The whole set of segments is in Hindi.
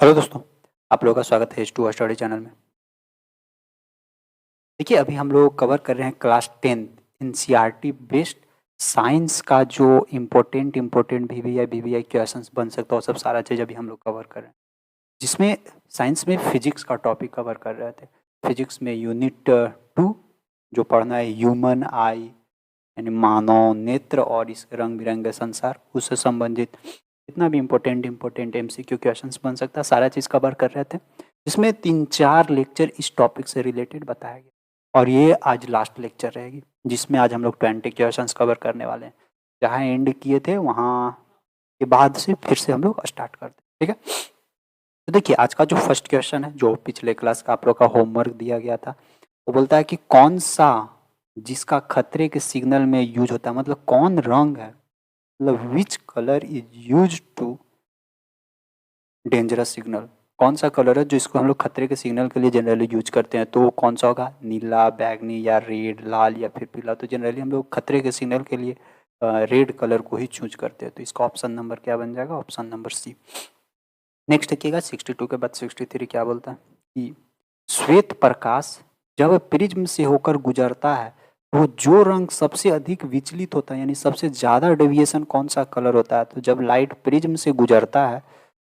हेलो दोस्तों, आप लोगों का स्वागत है H2 स्टडी चैनल में। देखिए, अभी हम लोग कवर कर रहे हैं क्लास 10 एनसीईआरटी बेस्ड साइंस का जो इम्पोर्टेंट वीवीआई क्वेश्चंस बन सकता है, सब सारा चीज़ अभी हम लोग कवर कर रहे हैं। जिसमें साइंस में फिजिक्स का टॉपिक कवर कर रहे थे। फिजिक्स में यूनिट 2 जो पढ़ना है ह्यूमन आई यानी मानव नेत्र और इस रंग बिरंगे संसार, उससे संबंधित जितना भी इम्पोर्टेंट एमसीक्यू क्वेश्चंस बन सकता है सारा चीज़ कवर कर रहे थे। जिसमें 3-4 लेक्चर इस टॉपिक से रिलेटेड बताया गया और ये आज लास्ट लेक्चर रहेगी, जिसमें आज हम लोग 20 क्वेश्चंस कवर करने वाले हैं। जहाँ एंड किए थे वहाँ के बाद से फिर से हम लोग स्टार्ट करते हैं, ठीक है। तो देखिए, आज का जो फर्स्ट क्वेश्चन है, जो पिछले क्लास का आप लोग का होमवर्क दिया गया था, वो बोलता है कि कौन सा जिसका खतरे के सिग्नल में यूज होता है, मतलब कौन रंग है, मतलब which colour is use to dangerous signal. कौन सा कलर है जो इसको हम लोग खतरे के सिग्नल के लिए जनरली यूज करते हैं, तो कौन सा होगा, नीला, बैगनी या रेड, लाल या फिर पीला। तो जनरली हम लोग खतरे के सिग्नल के लिए रेड कलर को ही चूज करते हैं। तो इसका ऑप्शन नंबर क्या बन जाएगा, ऑप्शन नंबर सी। नेक्स्ट देखिएगा 62 के बाद 63 क्या बोलता है कि श्वेत प्रकाश जब प्रिज्म से होकर गुजरता है तो जो रंग सबसे अधिक विचलित होता है, यानी सबसे ज़्यादा डेविएशन कौन सा कलर होता है। तो जब लाइट प्रिज्म से गुजरता है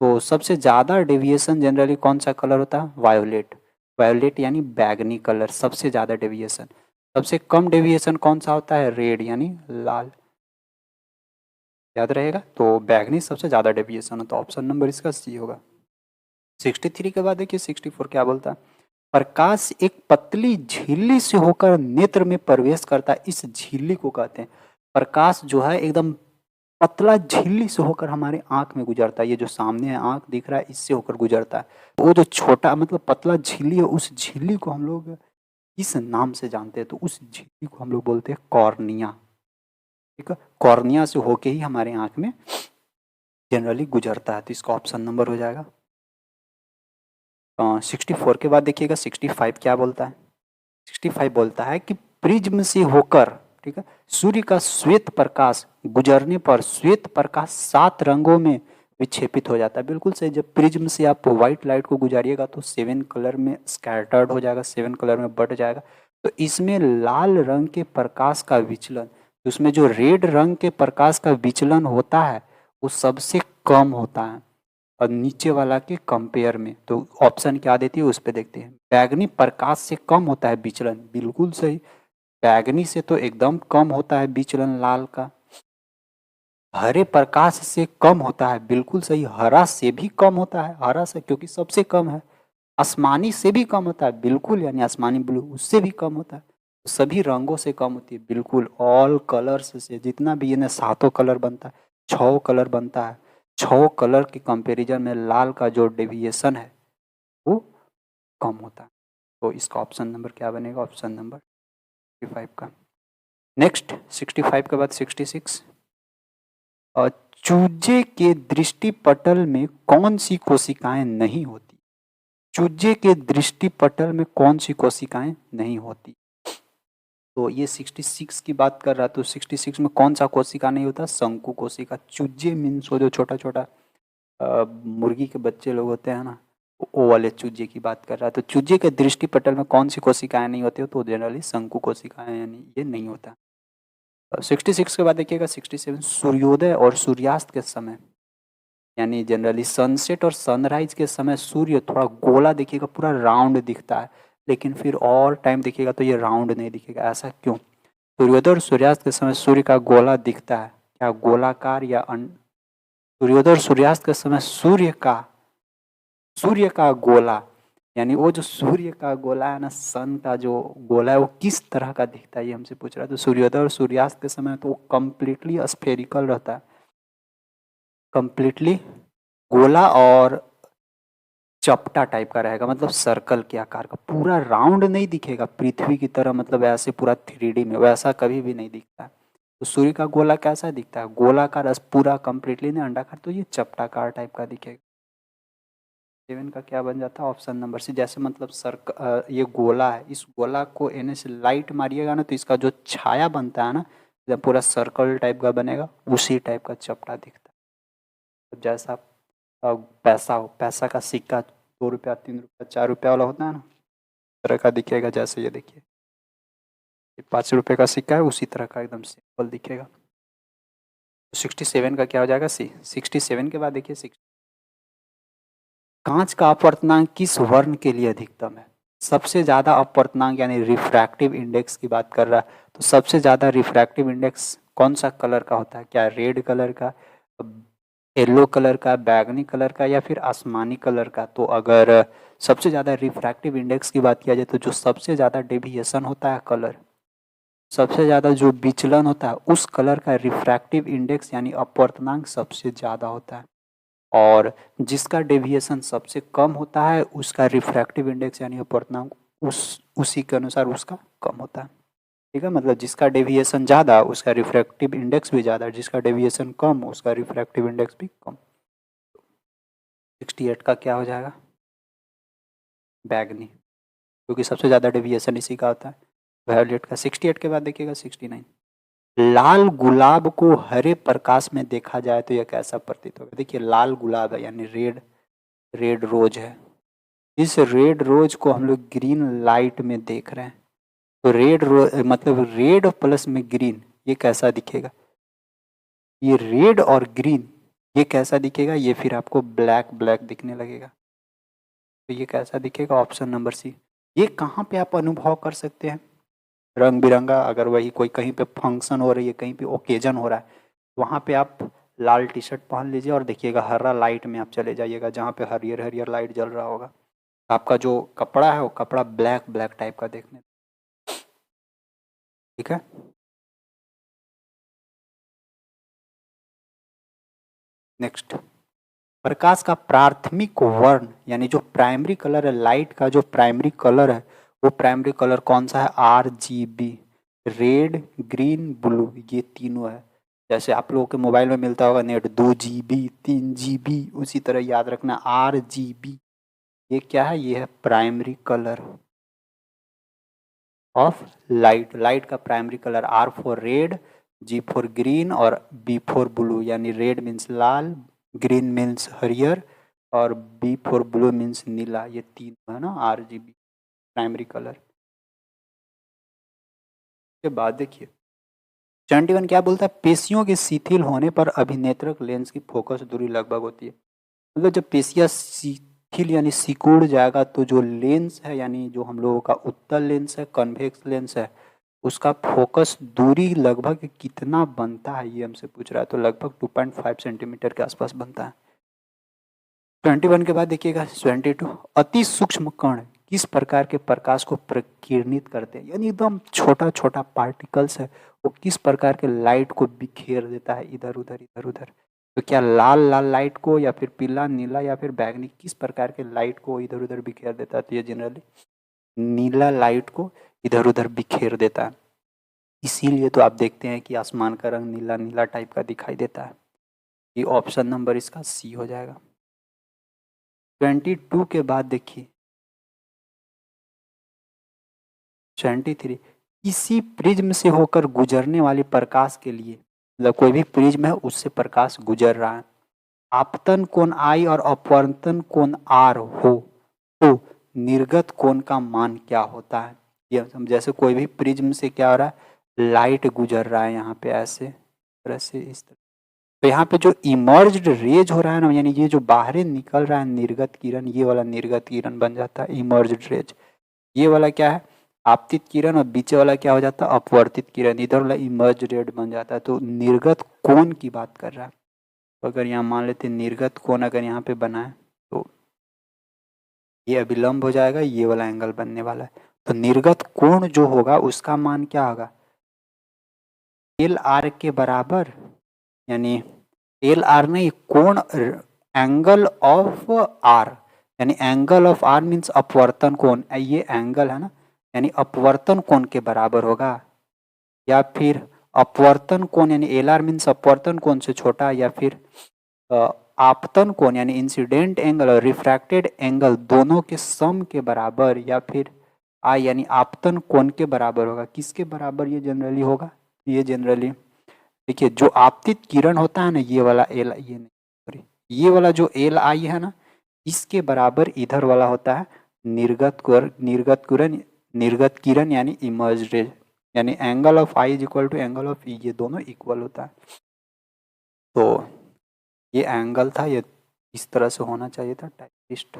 तो सबसे ज़्यादा डेविएशन जनरली कौन सा कलर होता है, वायोलेट। वायोलेट यानी बैगनी कलर, सबसे ज़्यादा डेविएशन। सबसे कम डेविएशन कौन सा होता है, रेड यानी लाल। याद रहेगा, तो बैगनी सबसे ज़्यादा डेविएशन है, तो ऑप्शन नंबर इसका सी होगा। 63 के बाद देखिए 64 क्या बोलता है, प्रकाश एक पतली झिल्ली से होकर नेत्र में प्रवेश करता है। इस झिल्ली को कहते हैं, प्रकाश जो है एकदम पतला झिल्ली से होकर हमारे आंख में गुजरता है। ये जो सामने है आंख दिख रहा है, इससे होकर गुजरता है। वो जो छोटा मतलब पतला झिल्ली है, उस झिल्ली को हम लोग किस नाम से जानते हैं, तो उस झिल्ली को हम लोग बोलते हैं कॉर्निया। ठीक है, कॉर्निया से होके ही हमारे आंख में जनरली गुजरता है। तो इसका ऑप्शन नंबर हो जाएगा 64 के बाद देखिएगा 65 क्या बोलता है। 65 बोलता है कि प्रिज्म से होकर, ठीक है, सूर्य का श्वेत प्रकाश गुजरने पर श्वेत प्रकाश 7 रंगों में विक्षेपित हो जाता है। बिल्कुल सही, जब प्रिज्म से आप व्हाइट लाइट को गुजारिएगा तो 7 कलर में स्कैटर्ड हो जाएगा, 7 कलर में बट जाएगा। तो इसमें लाल रंग के प्रकाश का विचलन, उसमें जो रेड रंग के प्रकाश का विचलन होता है वो सबसे कम होता है और नीचे वाला के कंपेयर में। तो ऑप्शन क्या देती है उस पर देखते हैं। बैगनी प्रकाश से कम होता है विचलन, बिल्कुल सही। बैगनी से तो एकदम कम होता है विचलन लाल का। हरे प्रकाश से कम होता है, बिल्कुल सही। हरा से भी कम होता है, हरा से क्योंकि सबसे कम है। आसमानी से भी कम होता है, बिल्कुल, यानी आसमानी ब्लू उससे भी कम होता है। सभी रंगों से कम होती है, बिल्कुल। ऑल कलर्स से जितना भी इन्हें 7 कलर बनता है, 6 कलर बनता है, 6 कलर के कंपैरिजन में लाल का जो डेविएशन है वो कम होता है। तो इसका ऑप्शन नंबर क्या बनेगा, ऑप्शन नंबर 65 का। नेक्स्ट 65 के बाद 66, और चूजे के दृष्टिपटल में कौन सी कोशिकाएं नहीं होती। चूजे के दृष्टिपटल में कौन सी कोशिकाएं नहीं होती। तो ये 66 की बात कर रहा है, तो 66 में कौन सा कोशिका नहीं होता, शंकु कोशिका। चूजे मीन्स वो जो छोटा छोटा मुर्गी के बच्चे लोग होते हैं ना, वो वाले चूजे की बात कर रहा है। तो चूजे के दृष्टिपटल में कौन सी कोशिकाएं नहीं होती हो, तो जनरली शंकु कोशिकाएं, यानी ये नहीं होता। 66 के बाद देखिएगा 67, सूर्योदय और सूर्यास्त के समय, यानी जनरली सनसेट और सनराइज के समय सूर्य थोड़ा गोला दिखेगा, पूरा राउंड दिखता है। लेकिन फिर और टाइम दिखेगा तो ये राउंड नहीं दिखेगा, ऐसा क्यों। सूर्योदय और सूर्यास्त के समय सूर्य का गोला दिखता है, क्या गोलाकार या सूर्योदय और सूर्यास्त के समय सूर्य का गोला, यानी वो जो सूर्य का गोला है ना, सन का जो गोला है, वो किस तरह का दिखता है ये हमसे पूछ रहा है। तो सूर्योदय और सूर्यास्त के समय तो वो कम्प्लीटली स्फेरिकल रहता है, कम्प्लीटली गोला और चपटा टाइप का रहेगा, मतलब सर्कल के आकार का, पूरा राउंड नहीं दिखेगा पृथ्वी की तरह, मतलब ऐसे पूरा 3D में वैसा कभी भी नहीं दिखता है। तो सूर्य का गोला कैसा दिखता है, गोलाकार, पूरा कंप्लीटली नहीं अंडाकार, तो ये चपटाकार टाइप का दिखेगा। 7 का क्या बन जाता है, ऑप्शन नंबर सी। जैसे मतलब ये गोला है, इस गोला को एने से लाइट मारिएगा ना तो इसका जो छाया बनता है ना, जब पूरा सर्कल टाइप का बनेगा, उसी टाइप का चपटा दिखता है। तो जैसा पैसा हो, पैसा का सिक्का 2 रुपया 3 रुपया 4 रुपया वाला होता है ना, तरह का दिखेगा। जैसे ये देखिए 5 रुपये का सिक्का है, उसी तरह का एकदम सिंपल दिखेगा। 67 का क्या हो जाएगा? सी। 67 के बाद देखिए 6, कांच का अपवर्तनांक किस वर्ण के लिए अधिकतम है? सबसे ज्यादा अपवर्तनांक यानी रिफ्रैक्टिव इंडेक्स की बात कर रहा है, तो सबसे ज्यादा रिफ्रैक्टिव इंडेक्स कौन सा कलर का होता है? क्या रेड कलर का, येलो कलर का, बैगनी कलर का, या फिर आसमानी कलर का? तो अगर सबसे ज्यादा रिफ्रैक्टिव इंडेक्स की बात किया जाए तो जो सबसे ज्यादा डेविएशन होता है कलर, सबसे ज्यादा जो विचलन होता है उस कलर का रिफ्रैक्टिव इंडेक्स यानी अपवर्तनांक सबसे ज्यादा होता है, और जिसका डेविएशन सबसे कम होता है उसका रिफ्रैक्टिव इंडेक्स यानी अपवर्तनांक उसी के अनुसार उसका कम होता है। ठीक है, मतलब जिसका डेविएशन ज़्यादा उसका रिफ्रैक्टिव इंडेक्स भी ज़्यादा, जिसका डेविएशन कम उसका रिफ्रैक्टिव इंडेक्स भी कम। 68 का क्या हो जाएगा? बैगनी, क्योंकि सबसे ज़्यादा डेविएशन इसी का होता है। वायोलेट का। 68 के बाद देखिएगा 69, लाल गुलाब को हरे प्रकाश में देखा जाए तो यह कैसा प्रतीत होगा? देखिए लाल गुलाब है यानी रेड, रेड रोज है। इस रेड रोज को हम लोग ग्रीन लाइट में देख रहे हैं, तो रेड मतलब रेड प्लस में ग्रीन, ये कैसा दिखेगा? ये रेड और ग्रीन ये कैसा दिखेगा? ये फिर आपको ब्लैक ब्लैक दिखने लगेगा। तो ये कैसा दिखेगा? Option number C. ये कहाँ पे आप अनुभव कर सकते हैं? रंग बिरंगा, अगर वही कोई कहीं पे फंक्शन हो रही है, कहीं पे ओकेजन हो रहा है, वहाँ पे आप लाल टी शर्ट पहन लीजिए और देखिएगा हरा लाइट में आप चले जाइएगा जहाँ पे हरियर हरियर लाइट जल रहा होगा, आपका जो कपड़ा है वो कपड़ा ब्लैक ब्लैक टाइप का देखने। ठीक है, नेक्स्ट, प्रकाश का प्राथमिक वर्ण यानी जो प्राइमरी कलर है, लाइट का जो प्राइमरी कलर है वो प्राइमरी कलर कौन सा है? RGB, रेड ग्रीन ब्लू, ये तीनों है। जैसे आप लोगों के मोबाइल में मिलता होगा नेट 2 GB 3 GB, उसी तरह याद रखना RGB, ये क्या है? ये है primary colour of light. Light का primary colour R for red, G for green और B फॉर ब्लू, यानी रेड मीन्स लाल, ग्रीन मीन्स हरियर और B फॉर ब्लू मीन्स नीला। ये तीन है ना RGB प्राइमरी कलर। के बाद देखिए 71 क्या बोलता है? पेशियों के शिथिल होने पर अभिनेत्रक लेंस की फोकस दूरी लगभग होती है। मतलब जब पेशियां शिथिल यानी सिकुड़ जाएगा तो जो लेंस है यानी जो हम लोगों का उत्तल लेंस है, कन्वेक्स लेंस है, उसका फोकस दूरी लगभग कितना बनता है ये हमसे पूछ रहा है। तो लगभग 2.5 सेंटीमीटर के आसपास बनता है। 21 के बाद देखिएगा 22, अति सूक्ष्म कण किस प्रकार के प्रकाश को प्रकीर्णित करते हैं? यानी एकदम छोटा छोटा पार्टिकल्स है, वो किस प्रकार के लाइट को बिखेर देता है इधर उधर इधर उधर? तो क्या लाल लाल लाइट को, या फिर पीला नीला, या फिर बैगनी, किस प्रकार के लाइट को इधर उधर बिखेर देता है? तो ये जनरली नीला लाइट को इधर उधर बिखेर देता है, इसीलिए तो आप देखते हैं कि आसमान का रंग नीला नीला टाइप का दिखाई देता है। ये ऑप्शन नंबर इसका सी हो जाएगा। 22 के बाद देखिए 23, किसी प्रिज्म से होकर गुजरने वाले प्रकाश के लिए, मतलब कोई भी प्रिज्म है उससे प्रकाश गुजर रहा है, आपतन कोण I और अपवर्तन कोण R हो तो निर्गत कोण का मान क्या होता है? ये जैसे कोई भी प्रिज्म से क्या हो रहा है? लाइट गुजर रहा है यहाँ पे ऐसे तरह से इस तरह, तो यहाँ पे जो इमर्ज्ड रेज हो रहा है ना, यानी ये जो बाहर निकल रहा है निर्गत किरण, ये वाला निर्गत किरण बन जाता है इमर्ज्ड रेज। ये वाला क्या है? आपतित किरण, और बीच वाला क्या हो जाता है? अपवर्तित किरण। इधर वाला इमर्ज रेड बन जाता है। तो निर्गत कोण की बात कर रहा है, तो अगर यहाँ मान लेते निर्गत कोण अगर यहाँ पे बना है तो ये अभिलंब हो जाएगा, ये वाला एंगल बनने वाला है। तो निर्गत कोण जो होगा उसका मान क्या होगा? LR के बराबर, यानी LR नहीं, कोण एंगल ऑफ R, यानी एंगल ऑफ R मीन्स अपवर्तन कोण, ये एंगल है ना, यानी अपवर्तन कोण के बराबर होगा, या फिर अपवर्तन कोण यानी LR मीन्स अपवर्तन कोण से छोटा, या फिर आपतन कोण यानी इंसिडेंट एंगल और रिफ्रैक्टेड एंगल दोनों के सम के बराबर, या फिर I यानी आपतन कोण के बराबर होगा। किसके बराबर ये जनरली होगा? ये जनरली देखिए जो आपतित किरण होता है ना, ये वाला एल, ये नहीं सॉरी, ये वाला जो एल आई है ना, इसके बराबर इधर वाला होता है निर्गत किरण यानी इमर्ज रे, यानी angle of I is equal to angle of E, ये दोनों इक्वल होता है। तो ये एंगल था, ये इस तरह से होना चाहिए था टाइपिस्ट,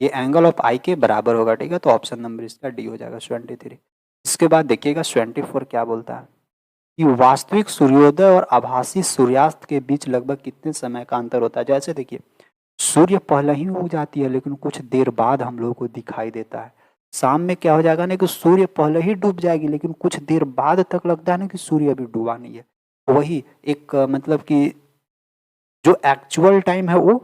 ये एंगल ऑफ आई के बराबर होगा, ठीक है। तो ऑप्शन नंबर इसका डी हो जाएगा 23। इसके बाद देखिएगा 24 क्या बोलता है कि वास्तविक सूर्योदय और आभासी सूर्यास्त के बीच लगभग कितने समय का अंतर होता है। जैसे देखिए सूर्य पहले ही उग जाती है लेकिन कुछ देर बाद हम लोगों को दिखाई देता है। शाम में क्या हो जाएगा ना कि सूर्य पहले ही डूब जाएगी लेकिन कुछ देर बाद तक लगता है ना कि सूर्य अभी डूबा नहीं है। वही एक मतलब कि जो एक्चुअल टाइम है वो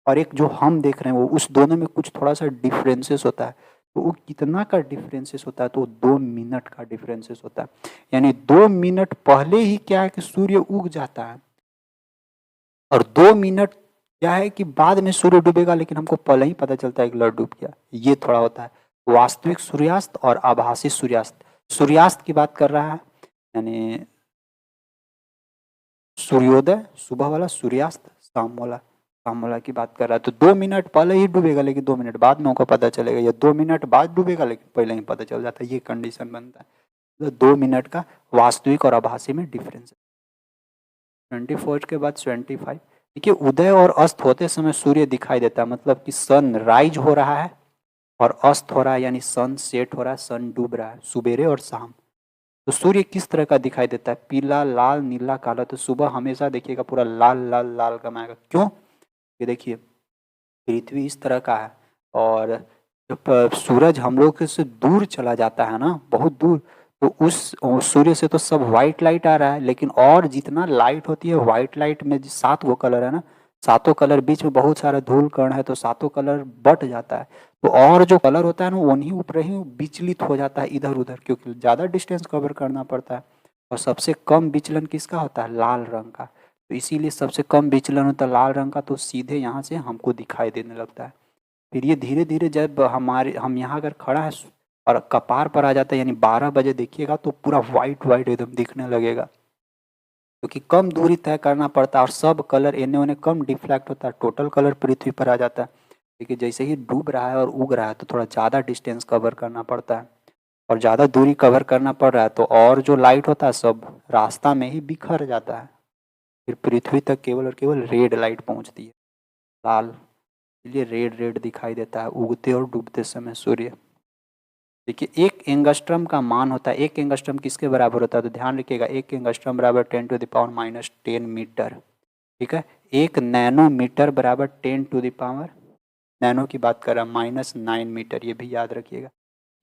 और एक जो हम देख रहे हैं वो, उस दोनों में कुछ थोड़ा सा डिफरेंसेस होता है। तो वो कितना का डिफरेंसेस होता है, तो 2 मिनट का डिफरेंसेस होता है। यानी 2 मिनट पहले ही क्या है कि सूर्य उग जाता है और 2 मिनट क्या है कि बाद में सूर्य डूबेगा लेकिन हमको पहले ही पता चलता है कि लड़ डूब गया। ये थोड़ा होता है वास्तविक सूर्यास्त और आभासी सूर्यास्त। सूर्यास्त की बात कर रहा है यानी सूर्योदय सुबह वाला, सूर्यास्त शाम वाला की बात कर रहा है। तो 2 मिनट पहले ही डूबेगा लेकिन 2 मिनट बाद में हमको पता चलेगा, या 2 मिनट बाद डूबेगा लेकिन पहले ही पता चल जाता है। ये कंडीशन बनता है। तो 2 मिनट का वास्तविक और आभासी में डिफरेंस है। 24 के बाद 25 देखिए, उदय और अस्त होते समय सूर्य दिखाई देता है, मतलब कि सन राइज हो रहा है और अस्त हो रहा है, यानी सन सेट हो रहा है, सन डूब रहा है सुबेरे और शाम। तो सूर्य किस तरह का दिखाई देता है, पीला, लाल, नीला, काला। तो सुबह हमेशा देखिएगा पूरा लाल लाल लाल गमाएगा। क्यों? ये देखिए पृथ्वी इस तरह का है और जब सूरज हम लोग से दूर चला जाता है ना, बहुत दूर, तो उस सूर्य से तो सब व्हाइट लाइट आ रहा है, लेकिन और जितना लाइट होती है व्हाइट लाइट में 7 कलर है ना, 7 कलर बीच में बहुत सारा धूल कण है तो 7 कलर बट जाता है। तो और जो कलर होता है ना उन्हीं ऊपर ही विचलित हो जाता है इधर उधर, क्योंकि ज़्यादा डिस्टेंस कवर करना पड़ता है। और सबसे कम विचलन किसका होता है, लाल रंग का। तो इसीलिए सबसे कम विचलन होता है लाल रंग का, तो सीधे यहाँ से हमको दिखाई देने लगता है। फिर ये धीरे धीरे जब हम यहाँ अगर खड़ा है और कपार पर आ जाता है, यानी 12 बजे देखिएगा तो पूरा वाइट वाइट एकदम दिखने लगेगा, क्योंकि कम दूरी तय करना पड़ता है और सब कलर एने ओने कम डिफ्लेक्ट होता है, टोटल कलर पृथ्वी पर आ जाता है। क्योंकि जैसे ही डूब रहा है और उग रहा है तो थोड़ा ज़्यादा डिस्टेंस कवर करना पड़ता है और ज़्यादा दूरी कवर करना पड़ रहा है, तो और जो लाइट होता है सब रास्ता में ही बिखर जाता है। फिर पृथ्वी तक केवल और केवल रेड लाइट पहुंचती है, लाल, इसलिए रेड रेड दिखाई देता है उगते और डूबते समय सूर्य। देखिए 1 एंगस्ट्रम का मान होता है, 1 एंगस्ट्रम किसके बराबर होता है, तो ध्यान रखिएगा 1 एंगस्ट्रम बराबर 10⁻⁻10 मीटर, ठीक है। 1 नैनोमीटर बराबर 10⁻, नैनो की बात कर रहा हूँ, -9 मीटर, ये भी याद रखिएगा।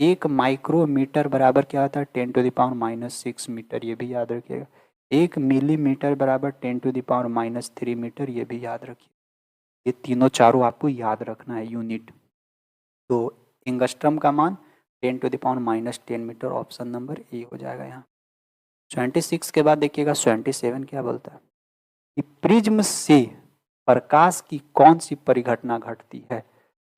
1 माइक्रोमीटर बराबर क्या होता है, 10⁻⁻6 मीटर, ये भी याद रखिएगा। 1 मिलीमीटर बराबर 10⁻³ मीटर, ये भी याद रखिए। ये तीनों चारों आपको याद रखना है यूनिट। तो एंगस्ट्रम का मान 10⁻⁻10 मीटर, ऑप्शन नंबर ए हो जाएगा यहाँ। 26 के बाद देखिएगा 27 क्या बोलता है कि प्रिज्म से प्रकाश की कौन सी परिघटना घटती है।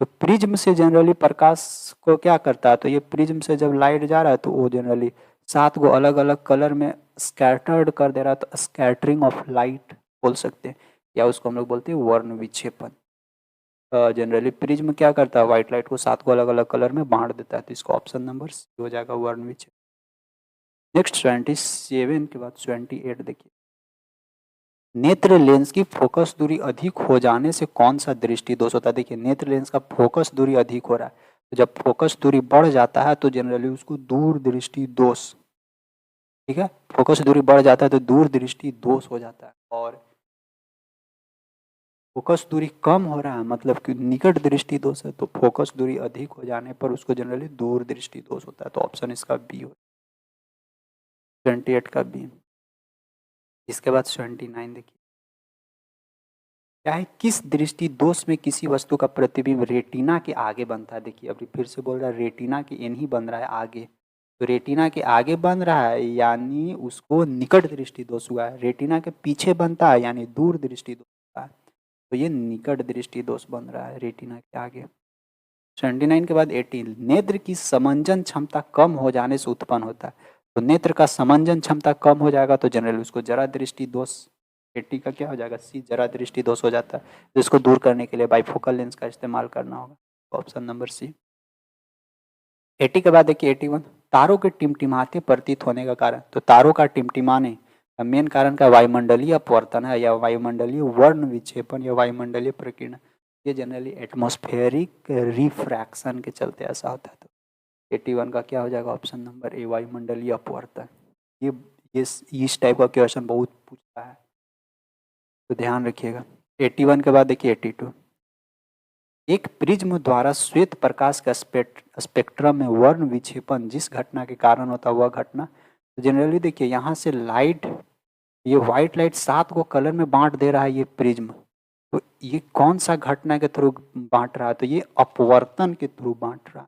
तो प्रिज्म से जनरली प्रकाश को क्या करता है, तो ये प्रिज्म से जब लाइट जा रहा है तो वो जनरली 7 अलग अलग कलर में स्कैटर्ड कर दे रहा है, तो स्कैटरिंग ऑफ लाइट बोल सकते हैं, या उसको हम लोग बोलते हैं वर्ण विक्षेपण। जनरली प्रिज्म क्या करता है, व्हाइट लाइट को 7 अलग अलग कलर में बांट देता है, तो इसका ऑप्शन नंबर सी हो जाएगा, वर्ण विक्षेपण। नेक्स्ट 27 के बाद 28 देखिए, नेत्र लेंस की फोकस दूरी अधिक हो जाने से कौन सा दृष्टि दोष होता है। देखिए नेत्र लेंस का फोकस दूरी अधिक हो रहा है, तो जब फोकस दूरी बढ़ जाता है तो जनरली उसको दूर दृष्टि दोष, ठीक है, फोकस दूरी बढ़ जाता है तो दूर दृष्टि दोष हो जाता है। और फोकस दूरी कम हो रहा है मतलब कि निकट दृष्टि दोष है, तो फोकस दूरी अधिक हो जाने पर उसको जनरली दूर दृष्टि दोष होता है। तो ऑप्शन इसका बी हो, 28 का बी। इसके बाद 29 देखिए, क्या है, किस दृष्टि दोष में किसी वस्तु का प्रतिबिंब रेटिना के आगे बनता है। देखिए अभी फिर से बोल रहा है, रेटिना के इन ही बन रहा है आगे, तो रेटिना के आगे बन रहा है यानी उसको निकट दृष्टि दोष हुआ है। रेटिना के पीछे बनता है यानी दूर दृष्टि दोष होता है, तो ये निकट दृष्टि दोष बन रहा है रेटिना के आगे। 29 के बाद 18, नेत्र की समंजन क्षमता कम हो जाने से उत्पन्न होता है। तो नेत्र का समंजन क्षमता कम हो जाएगा तो जनरली उसको जरा दृष्टि दोष 80 का क्या हो जाएगा सी, जरा दृष्टि दोष हो जाता है, जिसको दूर करने के लिए बाइफोकल लेंस का इस्तेमाल करना होगा। ऑप्शन नंबर सी। 80 के बाद देखिए 81, तारों के टिमटिमाते प्रतीत होने का कारण। तो तारों का टिमटिमाने का मेन कारण का वायुमंडलीय अपवर्तन है, या वायुमंडलीय वर्ण विक्षेपण, या वायुमंडलीय प्रकीर्णन। ये जनरली एटमॉस्फेरिक रिफ्रैक्शन के चलते ऐसा होता है। तो 81 का क्या हो जाएगा ऑप्शन नंबर ए, वायुमंडलीय अपवर्तन। ये इस टाइप का क्वेश्चन बहुत पूछता है, तो ध्यान रखिएगा। 81 के बाद देखिए 82, एक प्रिज्म द्वारा श्वेत प्रकाश का स्पेक्ट्रम में वर्ण विक्षेपण जिस घटना के कारण होता है वह घटना। तो जनरली देखिए यहाँ से लाइट, ये व्हाइट लाइट 7 को कलर में बांट दे रहा है ये प्रिज्म। तो ये कौन सा घटना के थ्रू बांट रहा है, तो ये अपवर्तन के थ्रू बांट रहा है।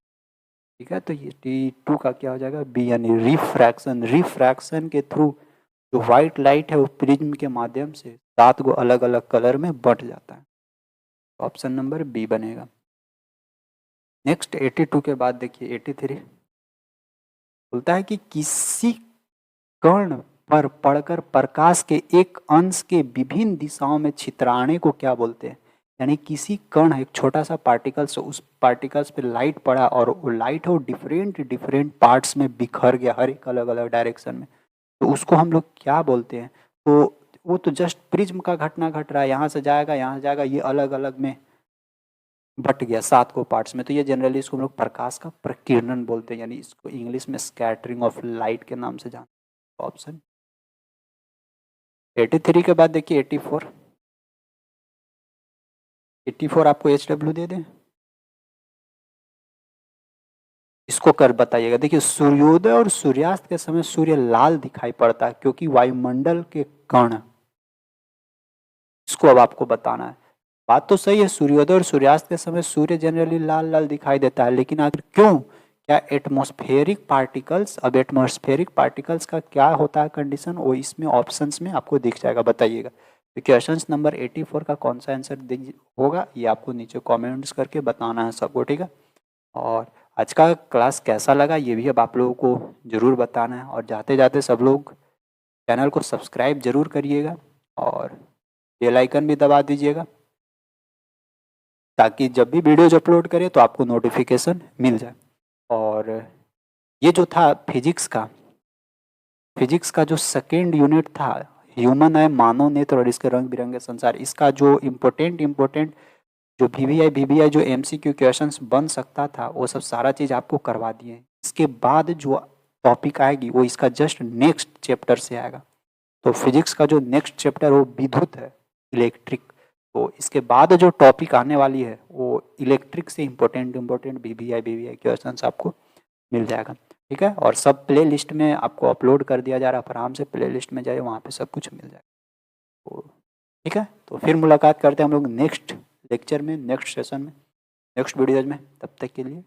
ठीक है, तो ये T2 का क्या हो जाएगा बी, यानी रिफ्रैक्शन। रिफ्रैक्शन के थ्रू जो व्हाइट लाइट है वो प्रिज्म के माध्यम से 7 को अलग अलग कलर में बंट जाता है। ऑप्शन नंबर बी बनेगा। नेक्स्ट 82 के बाद देखिए 83, बोलता है कि किसी कण पर पड़कर प्रकाश के एक अंश के विभिन्न दिशाओं में छितराने को क्या बोलते हैं। यानी किसी कण, एक छोटा सा पार्टिकल्स, उस पार्टिकल्स पे लाइट पड़ा और वो लाइट है वो डिफरेंट पार्ट्स में बिखर गया, हर एक अलग अलग डायरेक्शन में, तो उसको हम लोग क्या बोलते हैं। तो वो तो जस्ट प्रिज्म का घटना घट रहा है, यहाँ से जाएगा यहाँ से जाएगा, ये अलग अलग में बट गया 7 को पार्ट्स में, तो ये जनरली इसको हम लोग प्रकाश का प्रकीर्णन बोलते हैं, यानी इसको इंग्लिश में स्कैटरिंग ऑफ लाइट के नाम से जानते हैं। ऑप्शन 83 के बाद देखिए 84, 84 आपको HW दे दें, इसको कर बताइएगा। देखिए सूर्योदय और सूर्यास्त के समय सूर्य लाल दिखाई पड़ता है क्योंकि वायुमंडल के कण, इसको अब आपको बताना है। बात तो सही है, सूर्योदय और सूर्यास्त के समय सूर्य जनरली लाल लाल दिखाई देता है, लेकिन आखिर क्यों, क्या एटमॉस्फेरिक पार्टिकल्स, अब एटमॉस्फेरिक पार्टिकल्स का क्या होता है कंडीशन, वो इसमें ऑप्शंस में आपको दिख जाएगा, बताइएगा। तो क्वेश्चन नंबर 84 का कौन सा आंसर होगा ये आपको नीचे कमेंट्स करके बताना है सबको, ठीक है। और आज का क्लास कैसा लगा ये भी अब आप लोगों को ज़रूर बताना है, और जाते जाते सब लोग चैनल को सब्सक्राइब जरूर करिएगा और बेल आइकन भी दबा दीजिएगा, ताकि जब भी वीडियोज अपलोड करें तो आपको नोटिफिकेशन मिल जाए। और ये जो था फिजिक्स का जो सेकेंड यूनिट था, ह्यूमन है, मानव नेत्र और इसके रंग बिरंगे संसार, इसका जो इम्पोर्टेंट जो VVI जो MCQ क्वेश्चंस बन सकता था वो सब सारा चीज़ आपको करवा दिए। इसके बाद जो टॉपिक आएगी वो इसका जस्ट नेक्स्ट चैप्टर से आएगा। तो फिजिक्स का जो नेक्स्ट चैप्टर वो विद्युत है, इलेक्ट्रिक। तो इसके बाद जो टॉपिक आने वाली है वो इलेक्ट्रिक से इम्पोर्टेंट VVI क्वेश्चंस आपको मिल जाएगा, ठीक है। और सब प्ले लिस्ट में आपको अपलोड कर दिया जा रहा है, आराम से प्ले लिस्ट में जाए, वहाँ पे सब कुछ मिल जाएगा। तो ठीक है, तो फिर मुलाकात करते हैं हम लोग नेक्स्ट लेक्चर में, नेक्स्ट सेशन में, नेक्स्ट वीडियोज में। तब तक के लिए